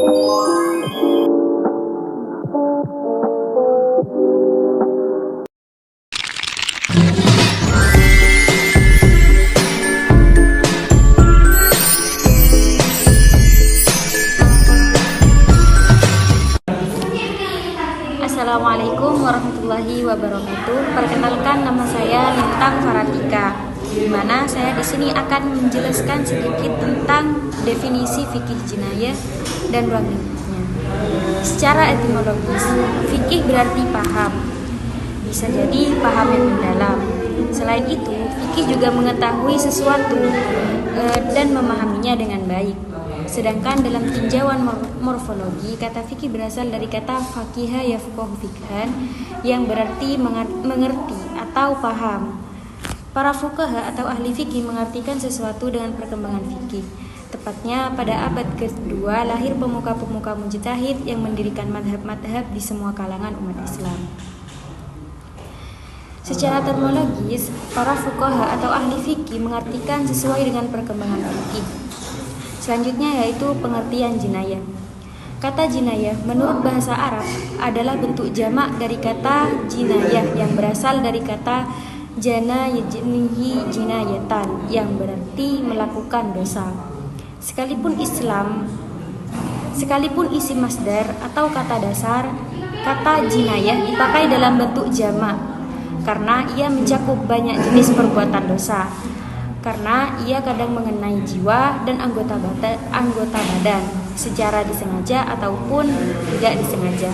Assalamualaikum warahmatullahi wabarakatuh. Perkenalkan, nama saya Lintang Faratika, di mana saya di sini akan menjelaskan sedikit tentang definisi fikih jinayah dan ruang lingkupnya. Secara etimologis, fikih berarti paham. Bisa jadi paham yang mendalam. Selain itu, fikih juga mengetahui sesuatu dan memahaminya dengan baik. Sedangkan dalam tinjauan morfologi, kata fikih berasal dari kata faqiha yafqahu fiqhan, yang berarti mengerti atau paham. Para fuqaha atau ahli fikih mengartikan sesuatu dengan perkembangan fikih. Tepatnya pada abad kedua lahir pemuka-pemuka mujtahid yang mendirikan madhab-madhab di semua kalangan umat Islam. Secara terminologis, para fuqaha atau ahli fikih mengartikan sesuai dengan perkembangan fikih. Selanjutnya yaitu pengertian jinayah. Kata jinayah menurut bahasa Arab adalah bentuk jamak dari kata jinayah yang berasal dari kata jana yajnihi jinayatan, yang berarti melakukan dosa. Sekalipun isi masdar atau kata dasar, kata jinayah dipakai dalam bentuk jamak karena ia mencakup banyak jenis perbuatan dosa. Karena ia kadang mengenai jiwa dan anggota badan secara disengaja ataupun tidak disengaja.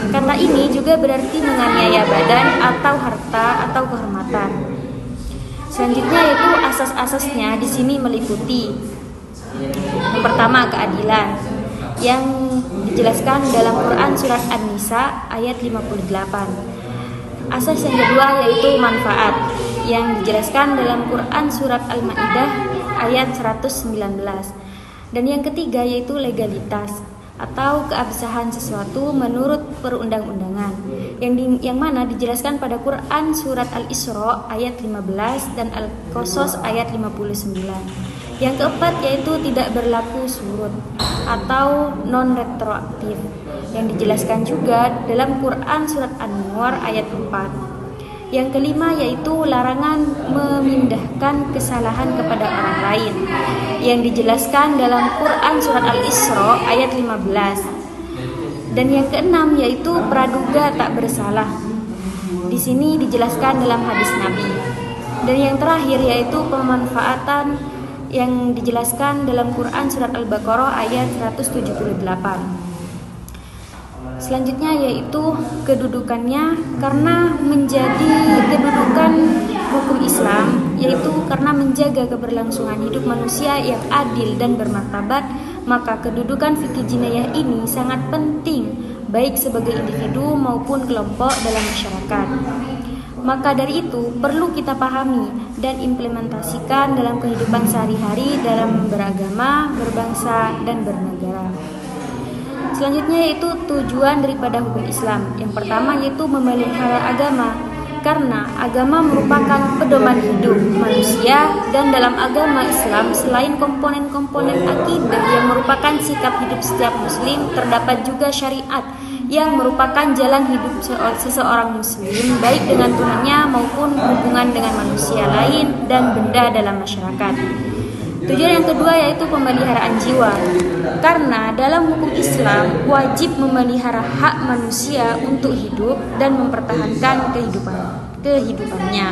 Kata ini juga berarti menganiaya badan atau harta atau kehormatan. Selanjutnya yaitu asas-asasnya di sini meliputi yang pertama keadilan, yang dijelaskan dalam Quran surat An-Nisa ayat 58. Asas yang kedua yaitu manfaat, yang dijelaskan dalam Quran surat Al-Maidah ayat 119. Dan yang ketiga yaitu legalitas atau keabsahan sesuatu menurut perundang-undangan, yang mana dijelaskan pada Quran surat Al-Isra ayat 15 dan Al-Qasas ayat 59. Yang keempat yaitu tidak berlaku surut atau non-retroaktif, yang dijelaskan juga dalam Quran surat An-Nur ayat 4. Yang kelima yaitu larangan memindahkan kesalahan kepada orang lain, yang dijelaskan dalam Quran surat Al-Isra ayat 15. Dan yang keenam yaitu praduga tak bersalah. Di sini dijelaskan dalam hadis Nabi. Dan yang terakhir yaitu pemanfaatan, yang dijelaskan dalam Quran surat Al-Baqarah ayat 178. Selanjutnya yaitu kedudukannya, karena menjadi kedudukan hukum Islam, yaitu karena menjaga keberlangsungan hidup manusia yang adil dan bermartabat, maka kedudukan fikih jinayah ini sangat penting baik sebagai individu maupun kelompok dalam masyarakat. Maka dari itu perlu kita pahami dan implementasikan dalam kehidupan sehari-hari dalam beragama, berbangsa, dan bernegara. Selanjutnya yaitu tujuan daripada hukum Islam. Yang pertama yaitu memelihara agama, karena agama merupakan pedoman hidup manusia, dan dalam agama Islam selain komponen-komponen akidah yang merupakan sikap hidup setiap muslim, terdapat juga syariat yang merupakan jalan hidup seseorang muslim baik dengan Tuhannya maupun hubungan dengan manusia lain dan benda dalam masyarakat. Tujuan yang kedua yaitu pemeliharaan jiwa, karena dalam hukum Islam wajib memelihara hak manusia untuk hidup dan mempertahankan kehidupannya.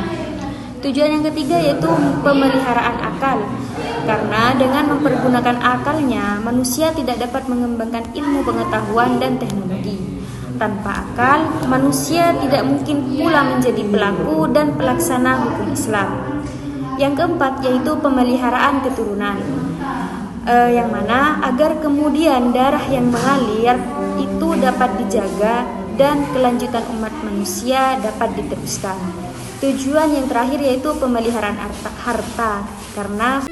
Tujuan yang ketiga yaitu pemeliharaan akal, karena dengan mempergunakan akalnya manusia tidak dapat mengembangkan ilmu pengetahuan dan teknologi. Tanpa akal, manusia tidak mungkin pula menjadi pelaku dan pelaksana hukum Islam. Yang keempat yaitu pemeliharaan keturunan, yang mana agar kemudian darah yang mengalir itu dapat dijaga dan kelanjutan umat manusia dapat diteruskan. Tujuan yang terakhir yaitu pemeliharaan harta, karena